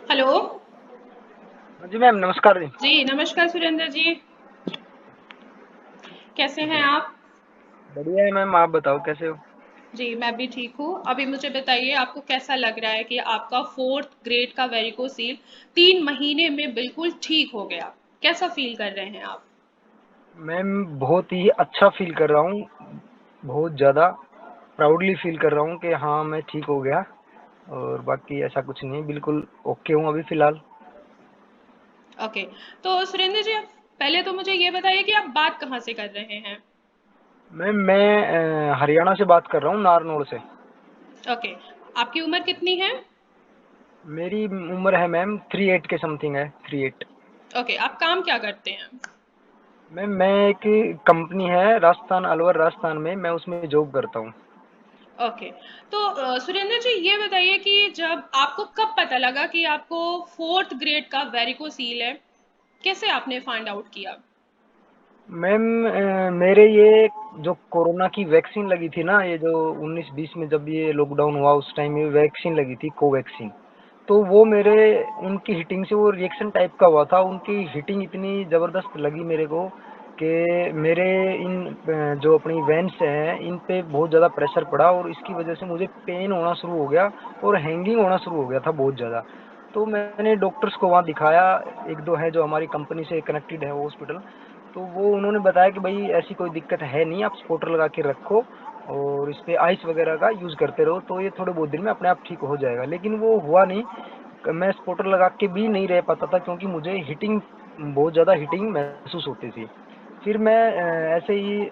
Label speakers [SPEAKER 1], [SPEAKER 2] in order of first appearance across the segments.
[SPEAKER 1] Hello.
[SPEAKER 2] हाँ जी ma'am, नमस्कार जी।
[SPEAKER 1] जी, नमस्कार सुरेंद्र जी। कैसे हैं आप?
[SPEAKER 2] बढ़िया है मैम, आप बताओ कैसे हो।
[SPEAKER 1] जी, मैं भी ठीक हूँ। अभी मुझे बताइए आपको कैसा लग रहा है कि आपका 4th ग्रेड का वेरिकोसील 3 महीने में बिल्कुल ठीक हो गया। कैसा फ़ील कर रहे हैं आप?
[SPEAKER 2] मैम बहुत ही अच्छा फील कर रहा हूँ, बहुत ज़्यादा प्राउडली फील कर रहा हूँ कि हाँ मैं ठीक हो गया। और बाकी ऐसा कुछ नहीं, बिल्कुल ओके हूँ अभी फ़िलहाल।
[SPEAKER 1] ओके, तो सुरेंद्र जी आप पहले तो मुझे ये बताइए कि आप बात कहाँ से कर रहे हैं?
[SPEAKER 2] मैम मैं हरियाणा से बात कर रहा हूँ, नारनौल से।
[SPEAKER 1] ओके, आपकी उम्र कितनी है?
[SPEAKER 2] मेरी उम्र है मैम 38 के समथिंग है, 38।
[SPEAKER 1] ओके, आप काम क्या करते हैं?
[SPEAKER 2] मैम मैं एक कंपनी है राजस्थान, अलवर राजस्थान में, मैं उसमें जॉब करता हूँ।
[SPEAKER 1] ओके, तो सुरेंद्र जी ये बताइए कि जब आपको कब पता लगा कि आपको 4th ग्रेड का वेरिकोसील है? कैसे आपने फाइंड आउट किया?
[SPEAKER 2] मैम मेरे ये जो कोरोना की वैक्सीन लगी थी ना, ये जो 19-20 में जब ये लॉकडाउन हुआ उस टाइम ये वैक्सीन लगी थी, कोवैक्सीन। तो वो मेरे उनकी हिटिंग से वो रिएक्शन टाइप का हुआ था, उनकी हिटिंग इतनी ज़बरदस्त लगी मेरे को कि मेरे इन जो अपनी वेन्स हैं इन पे बहुत ज़्यादा प्रेशर पड़ा और इसकी वजह से मुझे पेन होना शुरू हो गया और हैंगिंग होना शुरू हो गया था बहुत ज़्यादा। तो मैंने डॉक्टर्स को वहाँ दिखाया, एक दो है जो हमारी कंपनी से कनेक्टेड है वो हॉस्पिटल। तो वो उन्होंने बताया कि भाई ऐसी कोई दिक्कत है नहीं, आप स्पॉटर लगा के रखो और इस पे आइस वगैरह का यूज़ करते रहो तो ये थोड़े बहुत दिन में अपने आप ठीक हो जाएगा। लेकिन वो हुआ नहीं, मैं स्पॉटर लगा के भी नहीं रह पाता था क्योंकि मुझे हीटिंग, बहुत ज़्यादा हीटिंग महसूस होती थी। फिर मैं ऐसे ही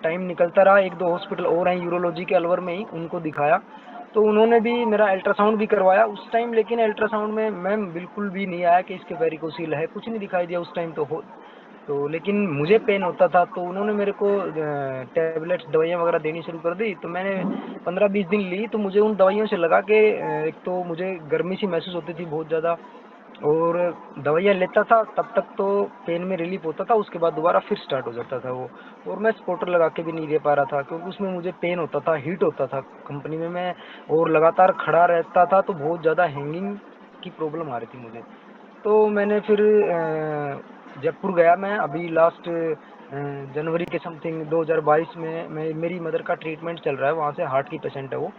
[SPEAKER 2] टाइम निकलता रहा, एक दो हॉस्पिटल और हैं यूरोलॉजी के अलवर में ही, उनको दिखाया। तो उन्होंने भी मेरा अल्ट्रासाउंड भी करवाया उस टाइम, लेकिन अल्ट्रासाउंड में मैम बिल्कुल भी नहीं आया कि इसके वेरिकोसील है, कुछ नहीं दिखाई दिया उस टाइम तो हो। तो लेकिन मुझे पेन होता था तो उन्होंने मेरे को टैबलेट्स दवाइयाँ वगैरह देनी शुरू कर दी। तो मैंने 15-20 दिन ली तो मुझे उन दवाइयों से लगा कि एक तो मुझे गर्मी सी महसूस होती थी बहुत ज़्यादा, और दवाइयाँ लेता था तब तक तो पेन में रिलीफ होता था, उसके बाद दोबारा फिर स्टार्ट हो जाता था वो। और मैं स्पॉटर लगा के भी नहीं रह पा रहा था क्योंकि उसमें मुझे पेन होता था, हीट होता था कंपनी में मैं, और लगातार खड़ा रहता था तो बहुत ज़्यादा हैंगिंग की प्रॉब्लम आ रही थी मुझे। तो मैंने फिर जयपुर गया मैं अभी लास्ट जनवरी के समथिंग 2022 में, मैं मेरी मदर का ट्रीटमेंट चल रहा है वहाँ से, हार्ट की पेशेंट है वो।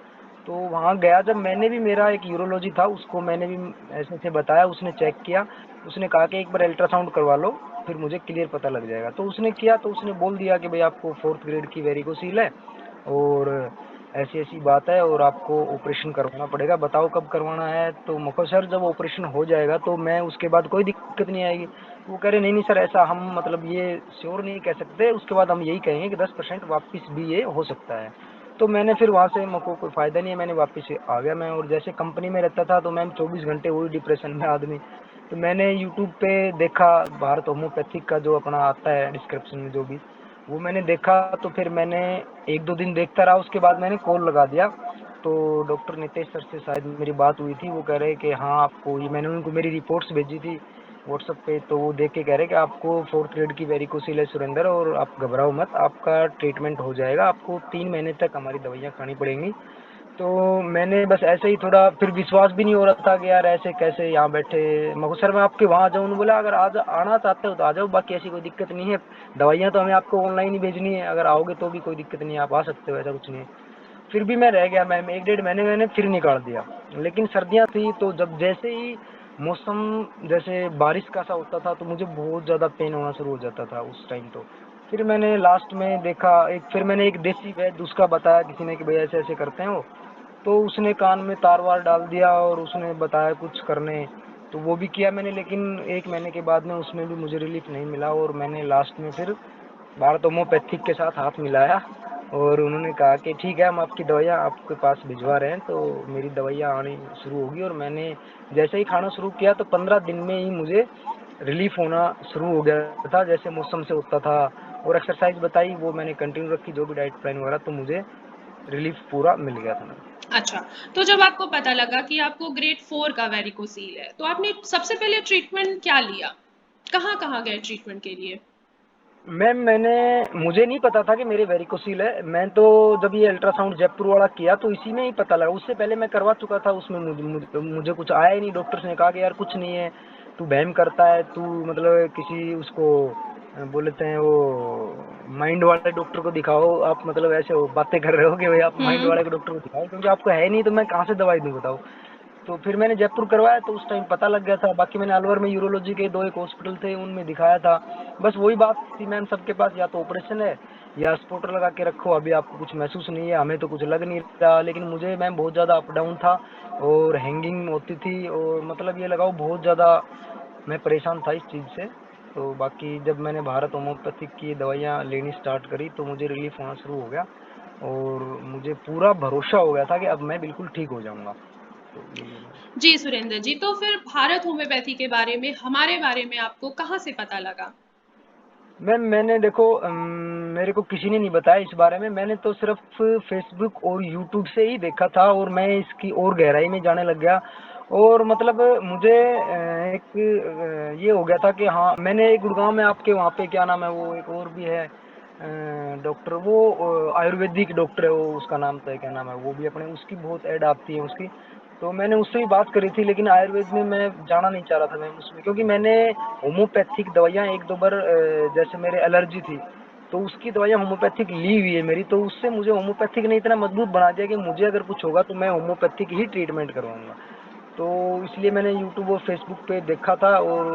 [SPEAKER 2] तो वहाँ गया जब, मैंने भी, मेरा एक यूरोलॉजी था उसको मैंने भी ऐसे ऐसे बताया, उसने चेक किया, उसने कहा कि एक बार अल्ट्रासाउंड करवा लो फिर मुझे क्लियर पता लग जाएगा। तो उसने किया तो उसने बोल दिया कि भाई आपको 4th ग्रेड की वेरिकोसील है और ऐसी ऐसी बात है और आपको ऑपरेशन करवाना पड़ेगा, बताओ कब करवाना है। तो मको सर जब ऑपरेशन हो जाएगा तो मैं उसके बाद कोई दिक्कत नहीं आएगी। तो वो कह रहे नहीं नहीं सर, ऐसा हम मतलब ये श्योर नहीं कह सकते, उसके बाद हम यही कहेंगे कि 10% वापस भी ये हो सकता है। तो मैंने फिर वहाँ से, मेरे को कोई फ़ायदा नहीं है, मैंने वापस आ गया मैं। और जैसे कंपनी में रहता था तो मैम 24 घंटे वही डिप्रेशन में आदमी। तो मैंने यूट्यूब पे देखा, भारत होम्योपैथिक का जो अपना आता है डिस्क्रिप्शन में जो भी, वो मैंने देखा। तो फिर मैंने एक दो दिन देखता रहा, उसके बाद मैंने कॉल लगा दिया। तो डॉक्टर नितेश सर से शायद मेरी बात हुई थी, वो कह रहे कि हाँ आपको ये, मैंने उनको मेरी रिपोर्ट्स भेजी थी व्हाट्सएप पे, तो वो देख के कह रहे कि आपको 4th ग्रेड की वेरिकोसिल है सुरेंद्र, और आप घबराओ मत, आपका ट्रीटमेंट हो जाएगा, आपको 3 महीने तक हमारी दवाइयाँ खानी पड़ेंगी। तो मैंने बस ऐसे ही थोड़ा, फिर विश्वास भी नहीं हो रहा था कि यार ऐसे कैसे यहाँ बैठे, मगर सर मैं आपके वहाँ आ जाऊँ। उन्होंने बोला अगर आज आना चाहते हो तो आ जाओ, बाकी ऐसी कोई दिक्कत नहीं है, दवाइयाँ तो हमें आपको ऑनलाइन ही भेजनी है, अगर आओगे तो भी कोई दिक्कत नहीं है, आप आ सकते हो, ऐसा कुछ नहीं है। फिर भी मैं रह गया मैम, 1 डेढ़ महीने मैंने फिर निकाल दिया। लेकिन सर्दियाँ थी तो जब जैसे ही मौसम जैसे बारिश का सा होता था तो मुझे बहुत ज़्यादा पेन होना शुरू हो जाता था उस टाइम। तो फिर मैंने लास्ट में देखा एक, फिर मैंने एक देसी वैद्य उसका बताया किसी ने कि भाई ऐसे ऐसे करते हैं वो। तो उसने कान में तार वार डाल दिया और उसने बताया कुछ करने, तो वो भी किया मैंने, लेकिन 1 महीने के बाद में उसमें भी मुझे रिलीफ नहीं मिला। और मैंने लास्ट में फिर भारत होम्योपैथिक के साथ हाथ मिलाया और उन्होंने कहा कि ठीक है हम आपकी दवाइयाँ आपके पास भिजवा रहे हैं। तो मेरी दवाइयाँ आनी शुरू होगी और मैंने जैसे ही खाना शुरू किया तो 15 दिन में ही मुझे रिलीफ होना शुरू हो गया था, जैसे मौसम से होता था। और एक्सरसाइज बताई वो मैंने कंटिन्यू रखी, जो भी डाइट प्लान वगैरह, तो मुझे रिलीफ पूरा मिल गया था मैम।
[SPEAKER 1] अच्छा, तो जब आपको पता लगा कि आपको ग्रेड 4 का वेरिकोसील है, तो आपने सबसे पहले ट्रीटमेंट क्या लिया? कहाँ-कहाँ गए ट्रीटमेंट के लिए?
[SPEAKER 2] मैम मैंने मुझे नहीं पता था कि मेरे वेरिकोसील है। मैं तो जब ये अल्ट्रासाउंड जयपुर वाला किया तो इसी में ही पता लगा। उससे पहले मैं करवा चुका था, उसमें मुझे कुछ आया ही नहीं। डॉक्टर्स ने कहा कि यार कुछ नहीं है, तू वहम करता है, तू मतलब किसी उसको बोलते हैं वो माइंड वाले डॉक्टर को दिखाओ। आप मतलब ऐसे हो बातें कर रहे हो कि भाई आप माइंड
[SPEAKER 1] हम्म।
[SPEAKER 2] वाले डॉक्टर को दिखाओ, क्योंकि आपको है नहीं तो मैं कहाँ से दवाई दूँ बताओ। तो फिर मैंने जयपुर करवाया तो उस टाइम पता लग गया था। बाकी मैंने अलवर में यूरोलॉजी के दो एक हॉस्पिटल थे, उनमें दिखाया था। बस वही बात थी मैम सबके पास, या तो ऑपरेशन है या स्पोर्टर लगा के रखो, अभी आपको कुछ महसूस नहीं है। हमें तो कुछ लग नहीं रहा, लेकिन मुझे मैम बहुत ज़्यादा अप डाउन था और हैंगिंग होती थी, और मतलब ये लगाओ बहुत ज़्यादा मैं परेशान था इस चीज़ से। तो बाकी जब मैंने भारत होम्योपैथिक की दवाइयाँ लेनी स्टार्ट करी तो मुझे रिलीफ होना शुरू हो गया, और मुझे पूरा भरोसा हो गया था कि अब मैं बिल्कुल ठीक हो जाऊंगा। तो यही है मैम।
[SPEAKER 1] जी सुरेंद्र जी, तो फिर भारत होम्योपैथी के बारे में, हमारे बारे में आपको कहाँ से पता लगा?
[SPEAKER 2] मैम मैंने देखो मेरे को किसी ने नहीं बताया इस बारे में। मैंने तो सिर्फ फेसबुक और यूट्यूब से ही देखा था, और मैं इसकी और गहराई में जाने लग गया। और मतलब मुझे एक ये हो गया था कि हाँ, मैंने एक गुड़गांव में आपके वहाँ पे क्या नाम है वो, एक और भी है डॉक्टर, वो आयुर्वेदिक डॉक्टर है वो, उसका नाम तो है क्या नाम है वो भी अपने, उसकी बहुत ऐड आती है उसकी। तो मैंने उससे भी बात करी थी, लेकिन आयुर्वेद में मैं जाना नहीं चाह रहा था मैम उसमें, क्योंकि मैंने होम्योपैथिक दवाइयाँ एक दो बार जैसे मेरे एलर्जी थी तो उसकी दवाइयाँ होम्योपैथिक ली हुई है मेरी। तो उससे मुझे होम्योपैथिक ने इतना मजबूत बना दिया कि मुझे अगर कुछ होगा तो मैं होम्योपैथिक ही ट्रीटमेंट करवाऊंगा। तो इसलिए मैंने यूट्यूब और फेसबुक पे देखा था, और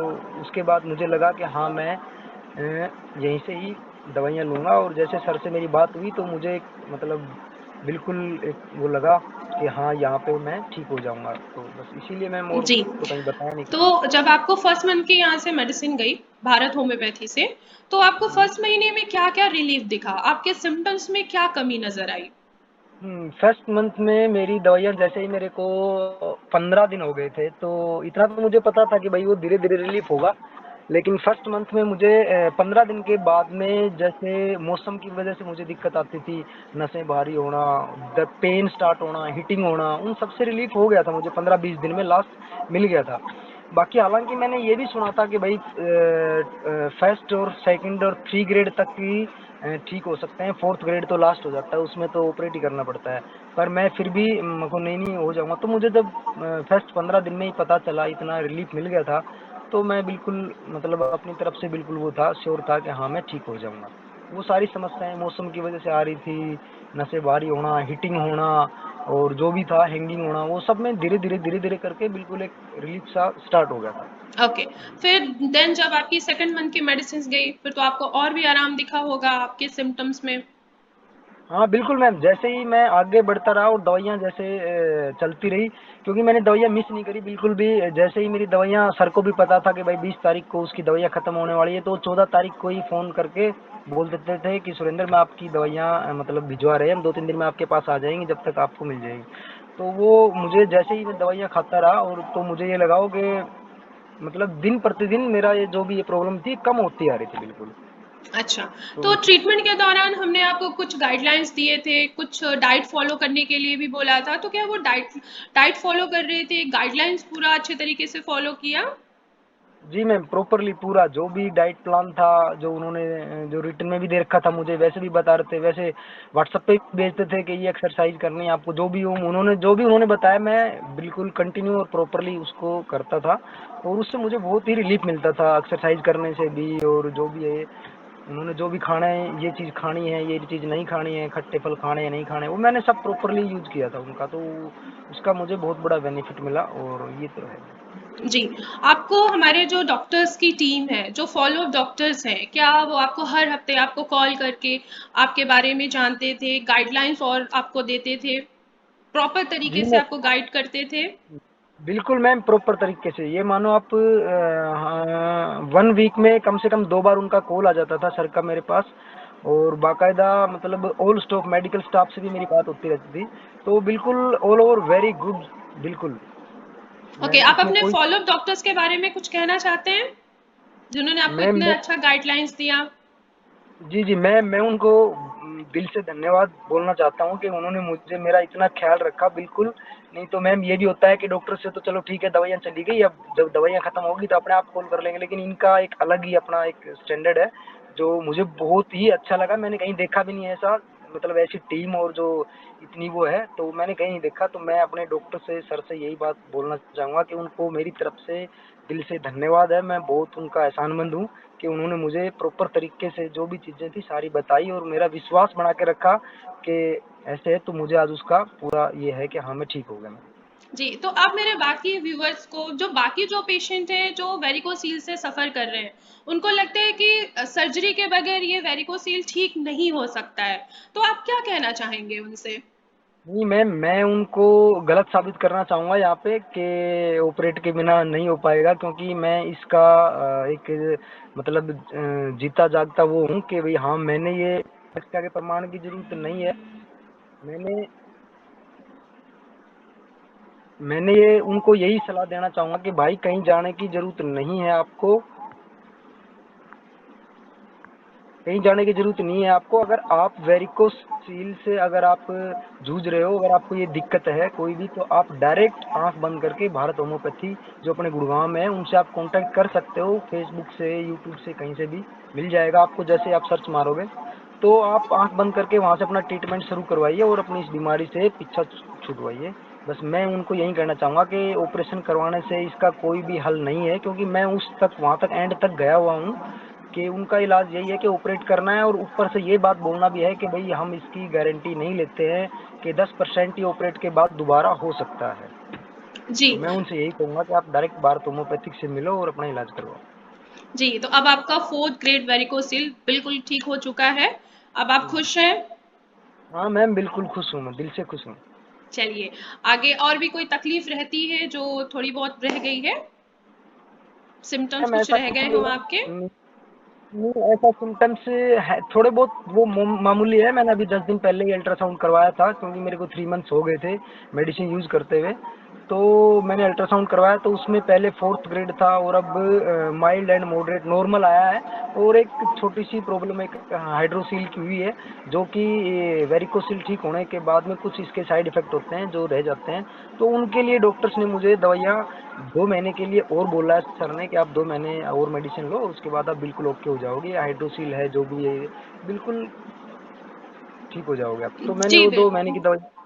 [SPEAKER 2] उसके बाद मुझे लगा कि हाँ मैं यहीं से ही दवाइयाँ लूँगा। और जैसे सर से मेरी बात हुई तो मुझे मतलब बिल्कुल एक वो लगा कि हाँ यहाँ पे मैं ठीक हो जाऊँगा। तो बस इसीलिए मैम, और
[SPEAKER 1] जी।
[SPEAKER 2] तो कहीं बताया नहीं किसी
[SPEAKER 1] तो जब आपको फर्स्ट मंथ के यहाँ से मेडिसिन गई भारत होम्योपैथी से, तो आपको
[SPEAKER 2] को।
[SPEAKER 1] फर्स्ट महीने में क्या-क्या रिलीफ दिखा? आपके सिम्पटम्स में क्या कमी नज़र आई?
[SPEAKER 2] फर्स्ट मंथ में मेरी दवाइयाँ जैसे ही मेरे को 15 दिन हो गए थे, तो इतना तो मुझे पता था कि भाई वो धीरे धीरे रिलीफ होगा। लेकिन फर्स्ट मंथ में मुझे 15 दिन के बाद में जैसे मौसम की वजह से मुझे दिक्कत आती थी, नसें भारी होना, द पेन स्टार्ट होना, हिटिंग होना, उन सब से रिलीफ हो गया था मुझे 15-20 दिन में, लास्ट मिल गया था। बाकी हालांकि मैंने ये भी सुना था कि भाई फर्स्ट और सेकंड और 3 ग्रेड तक ही ठीक हो सकते हैं, 4th ग्रेड तो लास्ट हो जाता है, उसमें तो ऑपरेट ही करना पड़ता है। पर मैं फिर भी मेरे को नहीं हो जाऊंगा। तो मुझे जब फर्स्ट 15 दिन में ही पता चला, इतना रिलीफ मिल गया था, तो मैं बिल्कुल मतलब अपनी तरफ से बिल्कुल वो था, श्योर था कि हाँ मैं ठीक हो जाऊंगा। वो सारी समस्याएं मौसम की वजह से आ रही थी, नसें भारी होना, हिटिंग होना, और जो भी था हैंगिंग होना, वो सब में धीरे धीरे करके बिल्कुल एक रिलीफ सा स्टार्ट हो गया था।
[SPEAKER 1] ओके। फिर देन जब आपकी सेकंड मंथ की मेडिसिन गई, फिर तो आपको और भी आराम दिखा होगा आपके सिम्पटम्स में?
[SPEAKER 2] हाँ बिल्कुल मैम, जैसे ही मैं आगे बढ़ता रहा और दवाइयाँ जैसे चलती रही, क्योंकि मैंने दवाइयाँ मिस नहीं करी बिल्कुल भी। जैसे ही मेरी दवाइयाँ, सर को भी पता था कि भाई 20 तारीख को उसकी दवाइयाँ खत्म होने वाली है, तो 14 तारीख को ही फ़ोन करके बोल देते थे कि सुरेंद्र मैं आपकी दवाइयाँ मतलब भिजवा रहे हैं, हम 2-3 दिन में आपके पास आ जाएंगी, जब तक आपको मिल जाएगी। तो वो मुझे जैसे ही मैं दवाइयाँ खाता रहा, और तो मुझे ये लगाओ कि मतलब दिन प्रतिदिन मेरा ये जो भी ये प्रॉब्लम थी कम होती आ रही थी बिल्कुल।
[SPEAKER 1] अच्छा।
[SPEAKER 2] तो
[SPEAKER 1] तो ट्रीटमेंट के दौरान हमने आपको कुछ गाइडलाइंस दिए थे, कुछ डाइट फॉलो करने के लिए भी बोला था, तो क्या वो डाइट डाइट फॉलो कर रहे थे? गाइडलाइंस पूरा अच्छे तरीके से फॉलो किया?
[SPEAKER 2] जी मैम, प्रॉपरली पूरा जो भी डाइट प्लान था, जो उन्होंने जो रिटर्न में भी दे रखा था मुझे, वैसे भी बता रहे थे, वैसे व्हाट्सएप पे भी भेजते थे कि ये एक्सरसाइज करनी है आपको, जो भी उन्होंने बताया मैं बिल्कुल कंटिन्यू और प्रॉपरली उसको करता था। और उससे मुझे बहुत ही रिलीफ मिलता था एक्सरसाइज करने से भी। और जो भी है उन्होंने जो भी खाना है, ये चीज़ खानी है, ये चीज़ नहीं खानी है, खट्टे फल खाने या नहीं खाने, वो मैंने सब प्रॉपरली यूज किया था उनका। तो उसका मुझे बहुत बड़ा बेनिफिट मिला, और ये तो है।
[SPEAKER 1] जी। आपको हमारे जो डॉक्टर्स की टीम है, जो फ़ॉलो अप डॉक्टर्स हैं, क्या वो आपको हर हफ़्ते आपको कॉल करके आपके बारे में जानते थे, गाइडलाइंस और आपको देते थे, प्रॉपर
[SPEAKER 2] जी
[SPEAKER 1] तरीके से
[SPEAKER 2] मैं
[SPEAKER 1] आपको गाइड करते थे?
[SPEAKER 2] बिल्कुल मैम, प्रॉपर तरीके से। ये मानो आप 1 वीक में कम से कम 2 बार उनका कॉल आ जाता था सर का मेरे पास, और बाकायदा मतलब ऑल स्टाफ, मेडिकल स्टाफ से भी मेरी बात होती रहती थी। तो बिल्कुल ऑल ओवर वेरी गुड, बिल्कुल।
[SPEAKER 1] ओके,
[SPEAKER 2] मैम
[SPEAKER 1] आप
[SPEAKER 2] इसमें
[SPEAKER 1] अपने
[SPEAKER 2] कोई
[SPEAKER 1] फ़ॉलो अप डॉक्टर्स के बारे में कुछ कहना चाहते हैं, जिन्होंने आपको
[SPEAKER 2] मैम
[SPEAKER 1] इतने अच्छा गाइडलाइंस दिया?
[SPEAKER 2] जी, जी, मैं उनको दिल से धन्यवाद बोलना चाहता हूँ कि उन्होंने मुझे मेरा इतना ख़्याल रखा बिल्कुल। नहीं तो मैम ये भी होता है कि डॉक्टर से तो चलो ठीक है दवाइयाँ चली गई, अब जब दवाइयाँ ख़त्म होगी तो अपने आप कॉल कर लेंगे, लेकिन इनका एक अलग ही अपना एक स्टैंडर्ड है। जो मुझे बहुत ही अच्छा लगा। मैंने कहीं देखा भी नहीं है ऐसा, मतलब ऐसी टीम और जो इतनी वो है, तो मैंने कहीं नहीं देखा। तो मैं अपने डॉक्टर से, सर से यही बात बोलना चाहूँगा कि उनको मेरी तरफ से दिल से धन्यवाद है। मैं बहुत उनका एहसानमंद हूँ कि उन्होंने मुझे प्रॉपर तरीके से जो भी चीज़ें थी सारी बताई और मेरा विश्वास बना के रखा कि ऐसे है। तो मुझे आज उसका पूरा ये है कि हाँ, मैं ठीक हो गया मैं।
[SPEAKER 1] जी, तो आप मेरे बाकी व्यूअर्स को, जो बाकी जो पेशेंट हैं जो वेरिकोसील से सफ़र कर रहे हैं, उनको लगता है कि सर्जरी के बगैर ये वेरिकोसील ठीक नहीं हो सकता है, तो आप क्या कहना चाहेंगे उनसे?
[SPEAKER 2] नहीं मैम, मैं उनको गलत साबित करना चाहूँगा यहाँ पे कि ऑपरेट के बिना नहीं हो पाएगा, क्योंकि मैं इसका एक मतलब जीता जागता वो हूँ कि भाई हाँ, मैंने ये परीक्षा के प्रमाण की जरूरत नहीं है। मैंने मैंने ये उनको यही सलाह देना चाहूँगा कि भाई कहीं जाने की जरूरत नहीं है आपको, कहीं जाने की जरूरत नहीं है आपको। अगर आप वेरिकोसील से अगर आप जूझ रहे हो, अगर आपको ये दिक्कत है कोई भी, तो आप डायरेक्ट आंख बंद करके भारत होम्योपैथी जो अपने गुड़गांव में है उनसे आप कांटेक्ट कर सकते हो। फेसबुक से, यूट्यूब से, कहीं से भी मिल जाएगा आपको। जैसे आप सर्च मारोगे तो आप आंख बंद करके वहां से अपना ट्रीटमेंट शुरू करवाइए और अपनी इस बीमारी से पीछा छुड़वाइए। बस मैं उनको यही कहना चाहूँगा कि ऑपरेशन करवाने से इसका कोई भी हल नहीं है, क्योंकि मैं उस तक वहां तक एंड तक गया हुआ हूँ कि उनका इलाज यही है कि ऑपरेट करना है। और ऊपर से ये बात बोलना भी है कि भाई हम इसकी गारंटी नहीं लेते हैं कि 10% ही ऑपरेट के बाद दोबारा हो सकता है।
[SPEAKER 1] जी,
[SPEAKER 2] तो मैं उनसे यही कहूँगा कि आप डायरेक्ट भारत होम्योपैथिक से मिलो और अपना इलाज करवाओ।
[SPEAKER 1] जी, तो अब आपका 4th ग्रेड वेरिकोसील बिल्कुल ठीक हो चुका है, अब आप खुश हैं?
[SPEAKER 2] हाँ मैम, बिल्कुल खुश हूँ, मैं दिल से खुश हूँ।
[SPEAKER 1] चलिए, आगे और भी कोई तकलीफ रहती है जो थोड़ी बहुत रह गई है? सिम्पटम्स
[SPEAKER 2] मैम
[SPEAKER 1] कुछ
[SPEAKER 2] ऐसा
[SPEAKER 1] रह
[SPEAKER 2] कुछ
[SPEAKER 1] गए
[SPEAKER 2] नहीं
[SPEAKER 1] हों
[SPEAKER 2] है।
[SPEAKER 1] आपके?
[SPEAKER 2] नहीं, ऐसा सिम्टम्स है थोड़े बहुत, वो मामूली है। मैंने अभी 10 दिन पहले ही अल्ट्रासाउंड करवाया था, क्योंकि मेरे को 3 मंथ्स हो गए थे मेडिसिन यूज करते हुए। तो मैंने अल्ट्रासाउंड करवाया तो उसमें पहले 4th ग्रेड था और अब माइल्ड एंड मॉडरेट नॉर्मल आया है। और एक छोटी सी प्रॉब्लम एक हाइड्रोसील की हुई है, जो कि वेरिकोसील ठीक होने के बाद में कुछ इसके साइड इफेक्ट होते हैं जो रह जाते हैं। तो उनके लिए डॉक्टर्स ने मुझे दवाइयाँ 2 महीने के लिए और बोला है सर ने कि आप 2 महीने और मेडिसिन लो, उसके बाद आप बिल्कुल ओके हो जाओगे। हाइड्रोसील है जो भी है, बिल्कुल ठीक हो जाओगे आप। तो मैंने
[SPEAKER 1] जी,
[SPEAKER 2] वो 2 महीने
[SPEAKER 1] बिल्कुल।
[SPEAKER 2] की दवाई।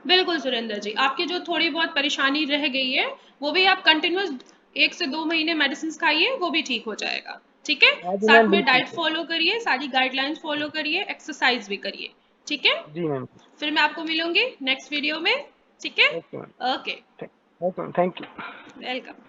[SPEAKER 1] बिल्कुल सुरेंद्र जी, आपकी जो थोड़ी बहुत परेशानी रह गई है, वो भी आप कंटिन्यूअस 1 से 2 महीने मेडिसिन खाइए, वो भी ठीक हो जाएगा। ठीक है?
[SPEAKER 2] हाँ जी
[SPEAKER 1] साथ
[SPEAKER 2] मैम,
[SPEAKER 1] में
[SPEAKER 2] बिल्कुल
[SPEAKER 1] डाइट
[SPEAKER 2] सर।
[SPEAKER 1] फॉलो करिए, सारी गाइडलाइंस फॉलो करिए, एक्सरसाइज भी करिए। ठीक है?
[SPEAKER 2] जी मैम।
[SPEAKER 1] फिर मैं आपको मिलूंगी नेक्स्ट वीडियो में। ठीक है?
[SPEAKER 2] Okay ma'am.
[SPEAKER 1] Okay,
[SPEAKER 2] okay ma'am, thank you.
[SPEAKER 1] Welcome.